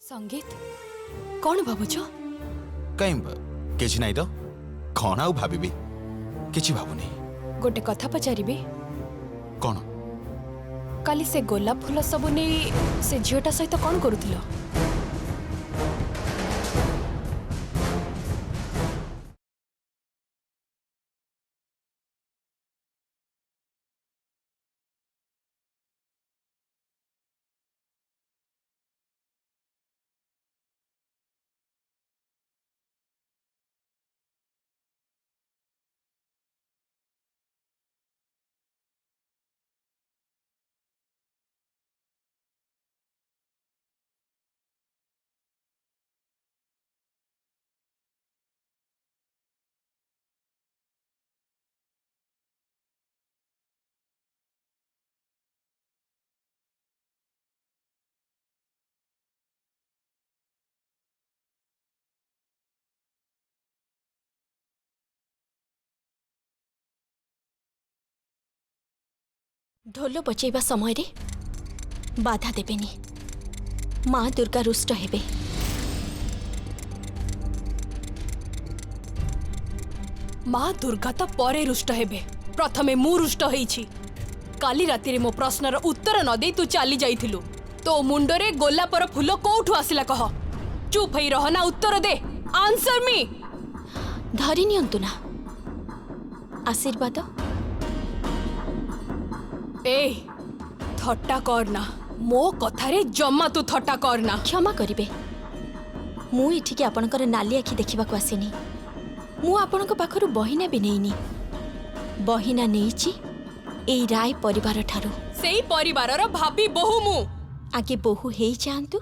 संगीत कौन भावुच कहीं किसी नहीं तो कौन आउ भाभी किसी भावुनी गोटे कथा पचारि कौन काली से गोलाप फूल सबु नहीं से झीटा सहित कौन करुथिल ढोल बचैबा समय रे बाधा देबेनी माँ दुर्गा रुष्ट हेबे। माँ दुर्गा तो परे रुष्ट हेबे प्रथमे मु रुष्ट हेइछि काली राति रे मो प्रश्नर उत्तर न दे तू चली जाइथिलु तो मुंडरे गोलापर फूल कोठु आसिला कह चुप हेई रह ना उत्तर दे आंसर मी धरि नियंतु ना आशीर्वाद। ए थट्टा करना मो कथारे जम्मा तू थट्टा करना क्षमा करिबे मु एठिके आपणकर नाली आखि देखिबाकू आसिनी मु आपणक पाखरु बहिना भी नेइनी बहिना नेइछि एई राय परिवार ठारू सेई परिवारर भाभी बहु मु आगे बहु हेई जांतु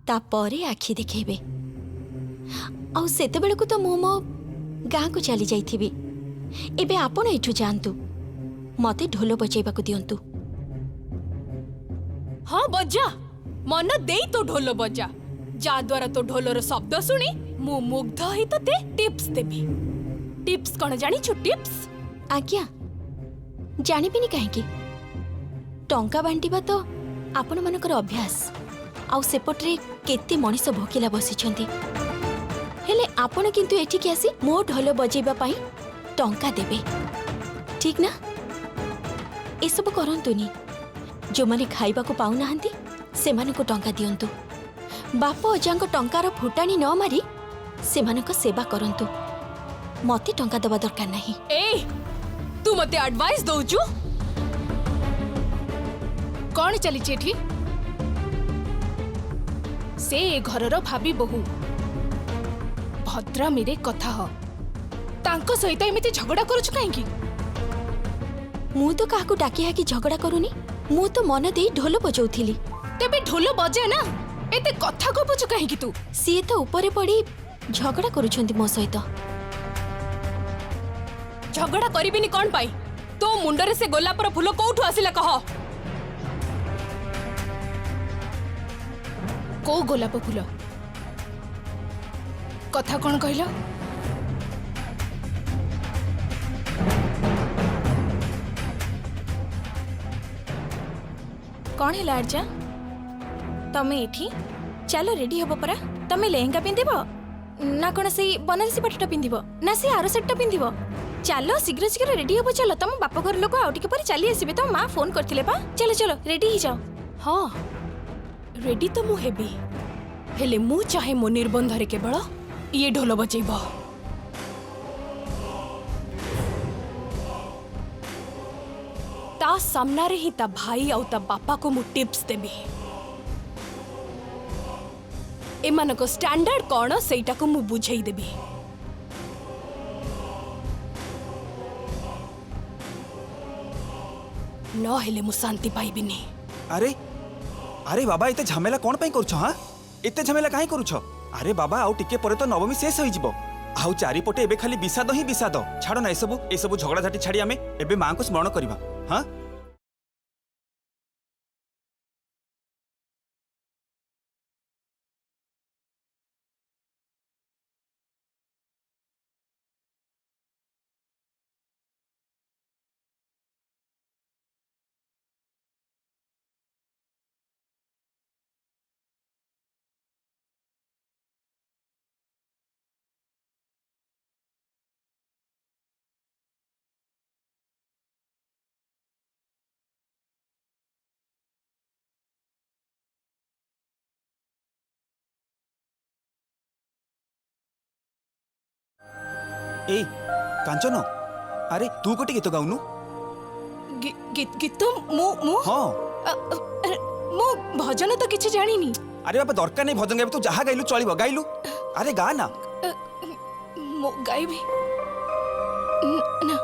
ता परे आखि देखेबे आउ सेते बेलकु तो मु मो गाँ को चली जाइथिबी एबे आपण एठु जांतु मते ढोल बजाइबाकू दियंतु। हाँ बजा मन दे तो ढोल बजा जा द्वारा तो ढोलर शब्द सुनी मु मुग्ध ही तते टिप्स देबी टिप्स कौन जानी छु टिप्स आज्ञा जानिबिनी काहेकि टंका बांटिबा तो आपण मनकर अभ्यास आउ सेपटरे केते मनिष भोकिला बसिछंती हेले आपण किंतु एठी के आसी मो ढोल बजाइबा पई टंका देबे ठीक ना ए सब करंतुनी जो माने खाइबा को पाउ नाहंती से माने को टंका दियंतु बाप अजांक टंकार फुटाणी न मारी से मानक सेवा करंतु मते टंका दबा दरकार नाही। ए तू मते एडवाइस दउचु कौन चली चेठी से ए घरर भाभी बहु भद्रा मेरे कथा ह तांको सहित एमिति झगड़ा करूछु काहेकि मु तो काहाकू डाकी हाकी झगड़ा करूनी मु तो मन दे ढोल बजाउथिली तेबे ढोल बजे ना एते कथा गपुछु काहेकि तू सी तो ऊपर पड़ी झगड़ा करूछंती मो सहित झगड़ा करिबिनी कोन पाई तो मुंडरे से गोलापर फूल कोठु आसिला कह को गोलाप फूल कथा कोन कहलो कौन है अर्जा तमे एठी चलो रेडी हबो परा तमे लेहेंगा पिंदिबो ना कोन से बनारसी पट्टा पिंदिबो ना से आरो सेटटा पिंदिबो चलो शीघ्र शीघ्र रेडी हबो चलो तम बाप घर लोक आउ टिके पर चली आसीबे तो मां फोन करथिले बा चलो चलो रेडी ही जाओ। हाँ रेडी तो मु हेबी हेले मु चाहे मो निर्बंध रे केवल ये ढोल बजेइबो ता सामना रे ही ता भाई आउ ता बापा को मु टिप्स देबी एमानक स्टैंडर्ड कौन सेटा को मु बुझाई देबी न हेले मु शांति पाइबिनी। अरे अरे बाबा इते झमेला कोन पई करूछ हां इते झमेला काहे करूछ अरे बाबा आउ टिके परे तो नवमी शेष होई जिवो आउ चारि पटे एबे खाली विषाद ही विषाद छाड़ो ना ए सब झगड़ा झाटी छाड़ी आमे एबे मां को स्मरण करबा हां। ए कांचन अरे तू गोटे गीत गाउनु गीत मु हाँ मु भजन तो किछि जानिनी। अरे बाबा दरकार नहीं भजन गाइबू तू जहाँ गाइलु चलिब गाइलु अरे गा ना मु गाइबी ना।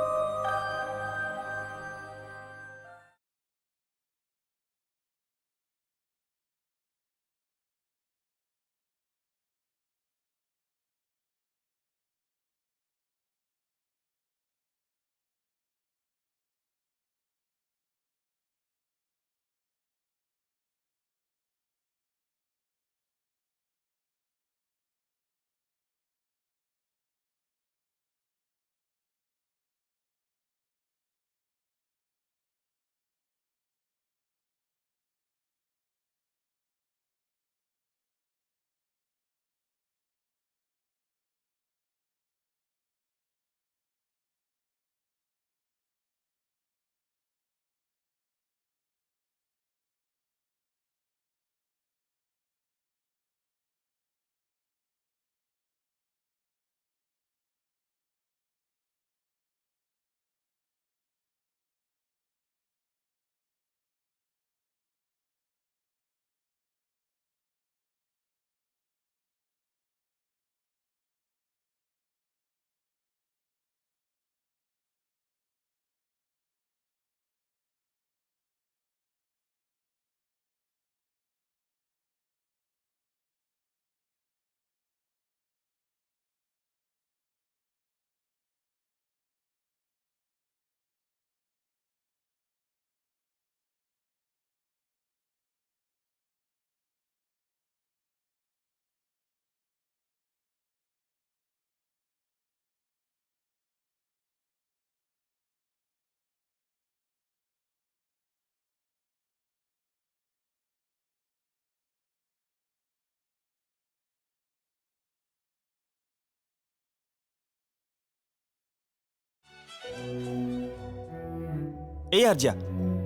ए आर्या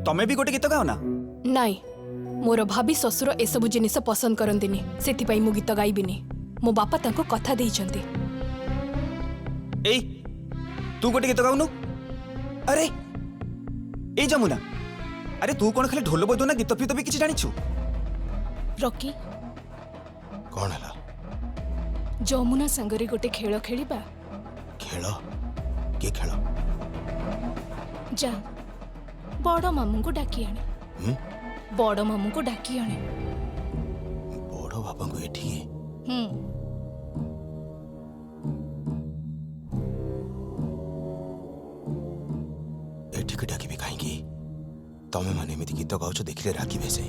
तमे भी गोटे गीत गाओ ना नाई मोर भाभी ससुर एसबु जिनिस पसंद करंतिनी सेथिपाई मु गीत गाइबिनी। मो बापा तांको कथा देइचंती। ए तू गोटे गीत गाउनु अरे ए जमुना अरे तू कौन खाली ढोल बजो ना गीत फीत भी किसी जानिछु रॉकी कौन है जमुना संगरे गोटे खेल खेलिबा। खेल के खेल जा बड़ मामू को डाकी आने। हम्म? बड़ मामू को डाकी आने। बड़ बाबा को एठी एठी के डाकी भी कहीं तमे माने एमिति गीत गाउछ देखले राखिबे से।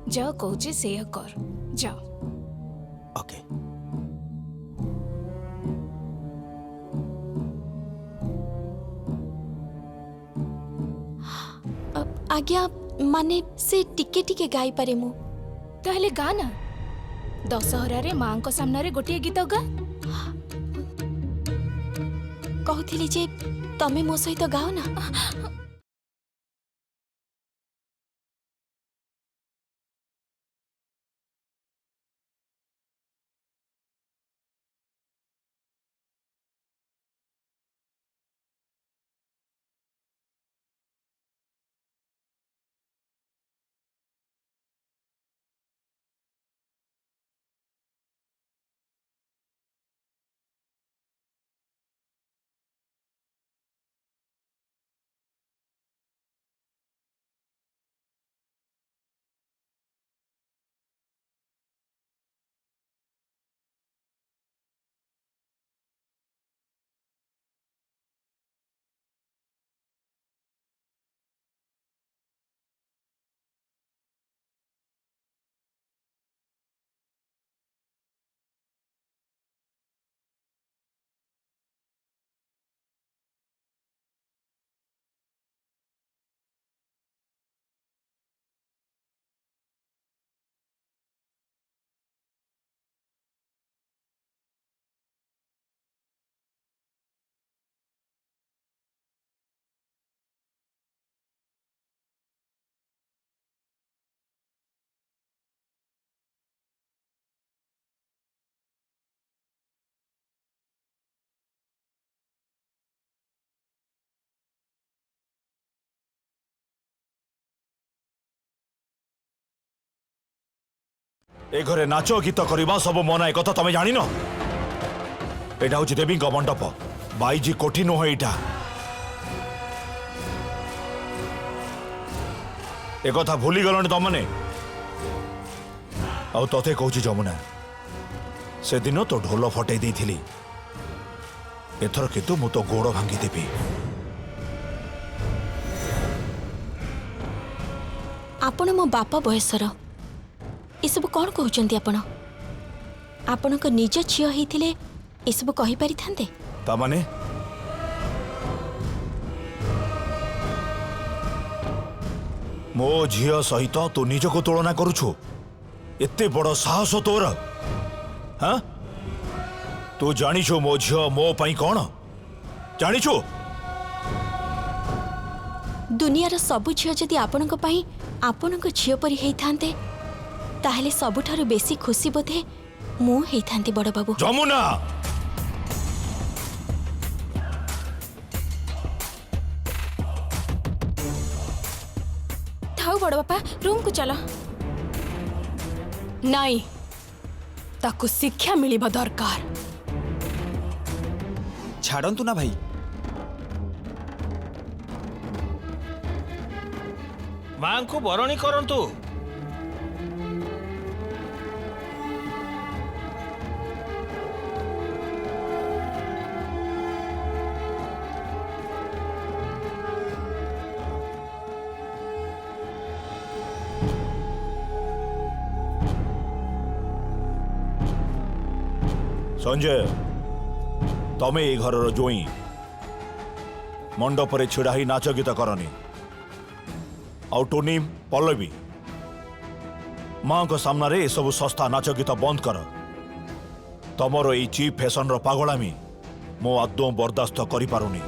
जा कहूचे से कर जा। ओके आज्ञा माने से टिके टिके गाई पारे मु ताहले गा ना दशहरा रे मां को सामने रे गोटे गीत गा। कहूथिली जे तमे मो सहित गाओ ना। ए घरे नाच गीत करवा सब मना एक कथा तमें जानी न एटा हूँ देवी मंडप बाईजी कोठी नुह एटा एक कथा भूली गलनी तमने आउ तथे कहूँ जमुना से दिन तो ढोल फटे देथिली एथर किंतु मु तो गोड़ भांगी देबी आपण मो बापा बयसर एसबू कौन कहते आपण आपण निज झील होते एसबू कही पारि थांते तामाने मो झील सहित तू निज को तुलना करुछु एते बड़ साहस तोर हाँ तू जानिछु मो झील मो पई कौन जानिछु दुनियार सबु झील जदि आपणक पई आपणक झील परि हेई थांते ताहले सबुठारु बेसी खुशी बोधे मु हेई थांती बड़ बाबू जमुना थाऊ बड़ बापा रूम को चलो नाई ताकू शिक्षा मिलिबा दरकार। छाड़ंतु ना भाई मां को बरणी करंतु संजय तमे ए घर जोई मंडप रे छिड़ा ही नाच गीत करनी आउ टोनी पल्लवी मां को सामना रे सब सस्ता नाच गीत बंद कर तमरो ए चीप फैशन रो पागलामी मो आदौ बर्दाश्त करि पारुनी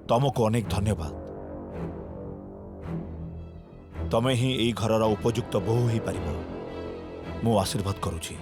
तुमको अनेक धन्यवाद तमे ही ए घरर उपयुक्त बहु ही पारिबो मो आशीर्वाद करूची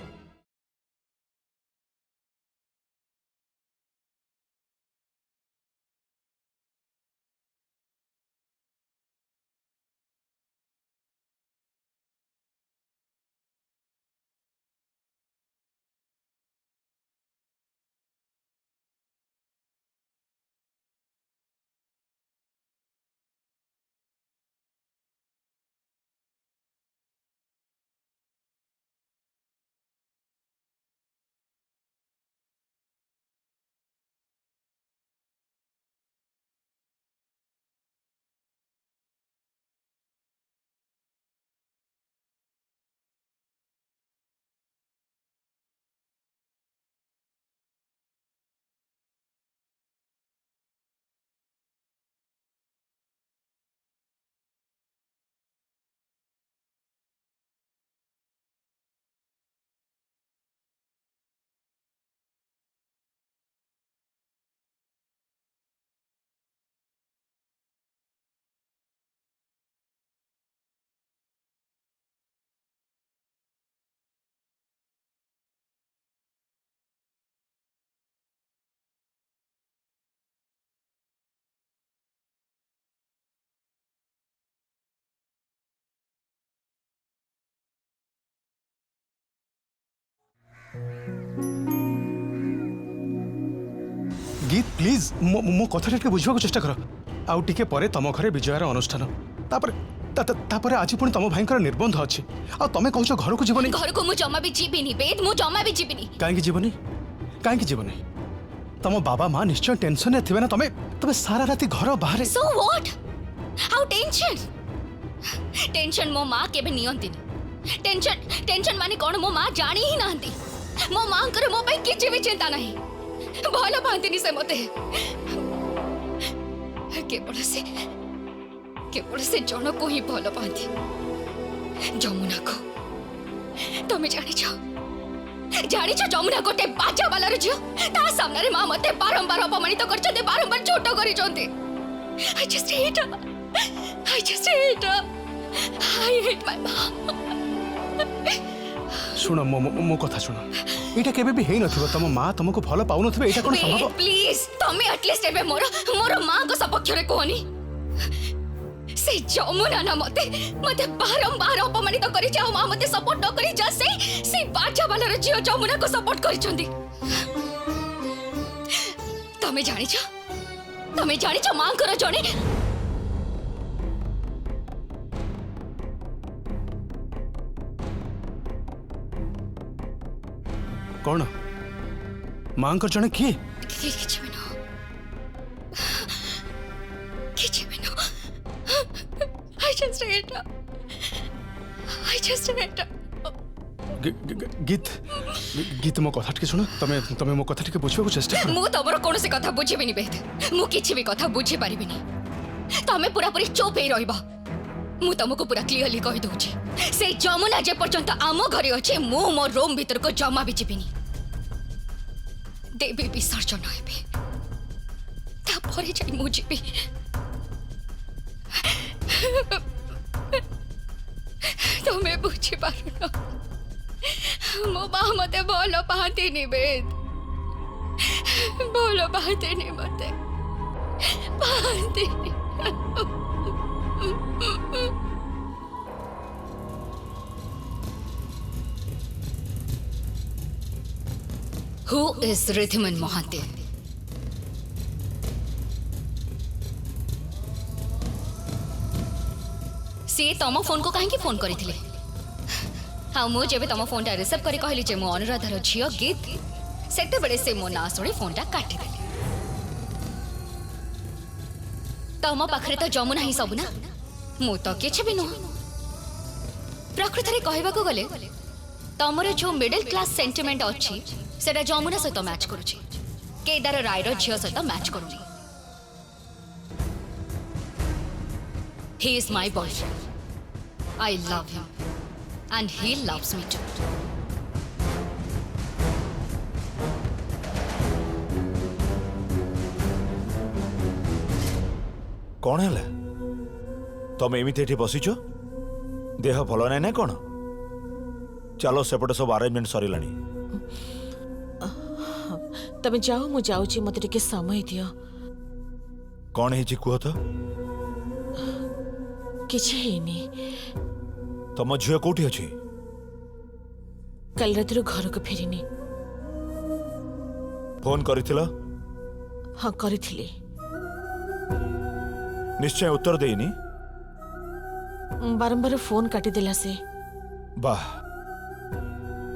गीत प्लीज मो कथा टिके बुझवा चेष्टा कर आउ टिके परे तम घरे विजयार अनुष्ठान तापर आज पुणी तम भाई निर्बंध अच्छी आ तमे कहूछ घर को जीवनी घर को मु जमा भी जीविनी बेद मु जमा भी जीविनी काहे जीवनी तम बाबा माँ निश्चय टेंशन थे ना तमे सारा राति घर बाहर सो व्हाट हाउ टेंशन मो माँ केबे नियंतिनी टेंशन माने कोन मो माँ जानी ही नांती मो माँ कर मो पे किछि भी चिंता नहीं भल पांतिनी से मते केवल से जन को ही भल पांती जमुना को तमे जानी छो जमुना गोटे बाजा वालार झियो ता सामने रे मां मते बारंबार अपमानित करछते बारंबार छोट करिसंते I just hate her. I hate my mom. শুণ মো কথা শুণ এটা কেবে বি হেই নথিব তম মা তোমাকে ভালো পাউ নথিবে এটা কোন সম্ভব প্লিজ তুমি এটলিস্ট এবে মোর মোর মাঙ্ক সপক্ষরে কোনি से যমুনা না মতে মতে বারম্বার অপমানিত করে যাও মা মতে সপোর্ট ন করে যা से বাচ্চা বালার জিও যমুনা को सपोर्ट करछंदी तमे जानिछ मांकर जणे कौन मां कर जने किए गीत गीत मो कथा टिके सुनो तमे तमे मो कथा टिके बुझबा को चेष्टा करो मु तमरो कोनसे कथा बुझिबिनी बेद मु किछि भी कथा बुझि पारिबिनी तमे पूरा पूरी चुप हे रहइबा मु तमको पूरा क्लियरली कहि दउछि से जमुना जे पर्यंत आमो घरे अछि मु मो रूम भीतर को जमा भी जिबिनी देवी विसर्जन हेबे ता परे जाई मु जिबि तमे बुझि पारुनो मो बा मते बोलो पाती नि बेद बोलो पाती नि मते पाती Who is Ridhiman Mohanty? सी तम फोन को कहीं फोन करथिले हाँ मु जेबे तम फोन टा रिसीव करी कहली जे मो अनुराधार झियो गीत सेते बेले से मो ना सुनी फोन टा काटी देले तम पाखरे तो जमुना ही सब ना मु तो किछि भी नुह प्रकृति रे कहबा को गले तमर जो मिडिल क्लास सेंटिमेंट अछि सेटा जमुना सहित मैच करूछि केदार रायर झियो सहित match करूनी He is my boyfriend. I love him. And he loves me too. कौन है तमे एमती एठी बसीच देह भल ना ना कौन चलो सेपटे सब अरेंजमेंट सरिलानी तमे जाओ मु जाउची मते टिके समय दियो कौन है कुह तो किछि हेनी तम झियो कोठी अछि कल रातिर घर को फेरिनी फोन करिथिला हाँ करिथिली निश्चय उत्तर देनी बारंबार फोन काटी देला से वाह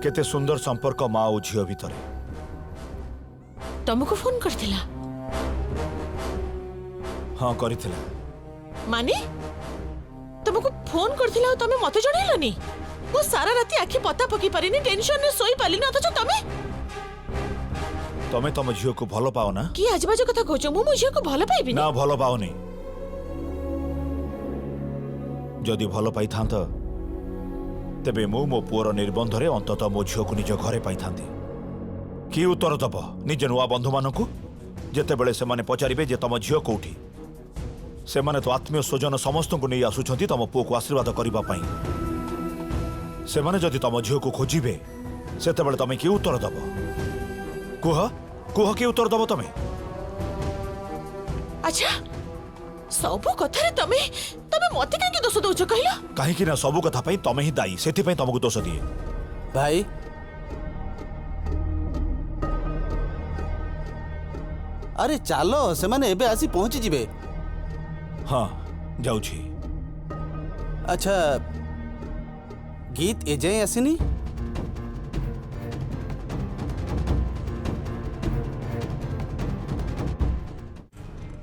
केते सुंदर संपर्क माँ और झियो भीतर तुमको फोन करथिला हाँ करिथिला माने तुमको फोन करथिला और तमे मते जणैलनी मो सारा राती आखि पता पकी परिनी टेंशन ने सोई पालिनी अथच तमे तमे तम झियो को भलो पाओ ना की आजबाजू कथा कहचो मो झियो को भलो पाइबी ना भलो पाओनी जदि भलो पाई थांत तेबे मु मो पुअर निर्बंध रे अंतत मो झियो को निज घरे पाई थांती की उत्तर दब निज नुआ बंधु मानकु जेते बेले से माने पचारिबे जे तम झियो कोठी से माने तो आत्मीय स्वजन समस्त को नहीं आसुछंती तम पुओ को आशीर्वाद करिबा पई से माने जदि तम झियो को खोजिबे सेते बेले तमे की उत्तर दब कुह कुह की उत्तर दब तमे अच्छा सबो कथा रे तमे तमे मते काहे दोष दउछ कहला काहे कि ना सबु कथा पई तमे ही दाई सेति पई तमको दोष दिए भाई अरे चलो से माने एबे आसी पहुंची जिबे हाँ जाउछी अच्छा गीत ए जाए आसीनी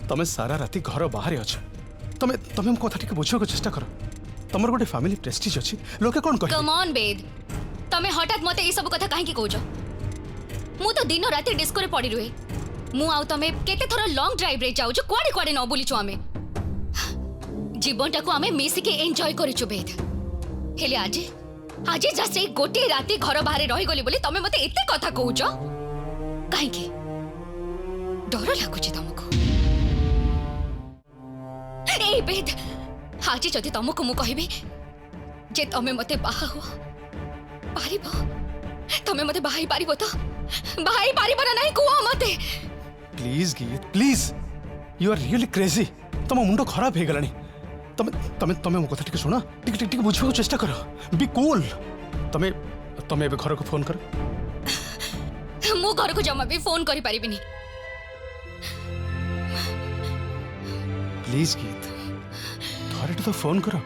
तमे सारा राती घर बाहर अछ तमे तमे हम कथा टिके बुझो को चेष्टा करो तमर गोटे फैमिली प्रेस्टीज अछि लोके कोन कहि कम ऑन बेद तमे हठात मते ई सब कथा काहे की कहजो मु तो दिन राती डिस्को रे पड़ी रुहे मु आउ तमे केते थरो लॉन्ग ड्राइव रे जाउ जो कोडे कोडे न बोली छु हमें जीवनटा को हमें मिस के एंजॉय करिछु बेद हेले आज आज जस्ट एक गोटे राती घर बाहर रही गली बोली तमे मते एते कथा कहजो काहे की डर लागु छी तमको ए बेद आज जदि तमको मु कहबे जे तमे मते बाहा हो पारिबो तमे मते बाहाई पारिबो तो बाहाई पारिबो ना नहीं कुआ मते प्लीज गीत please you are really crazy तुम मुंड खराब हो गलानी तमे तमे तमे मो कथा टिके सुनो टिके टिके टिके बुझिबो चेष्टा करो बी कूल तमे तमे एबे घर को फोन करो मो घर को जमा भी फोन करि पारिबिनी प्लीज गीत थरे तो फोन करो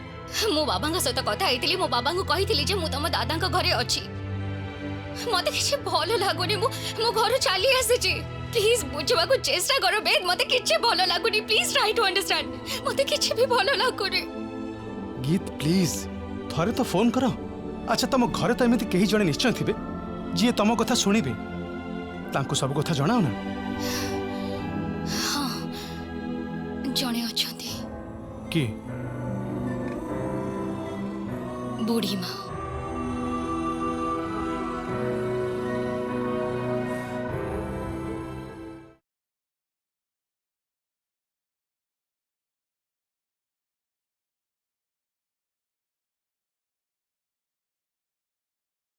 मो बाबा सहित कथा होइतिली मो बाबा को कहितिली जे मु तम दादा घरे अछि मते किछि भलो लागुनी मो घर चली आसीछि प्लीज बुझवा को चेष्टा करो बेद मते किछि भलो लागुनी प्लीज ट्राई टू अंडरस्टैंड मते किछि भी भलो लागुनी गीत प्लीज थरे तो फोन करो अच्छा तुम घरे तो एमती कहीं जड़े निश्चय थे जी तुम कथा शुणिबे तांको सब कथा जनाओ ना हाँ जणे अछंती कि बूढ़ी माँ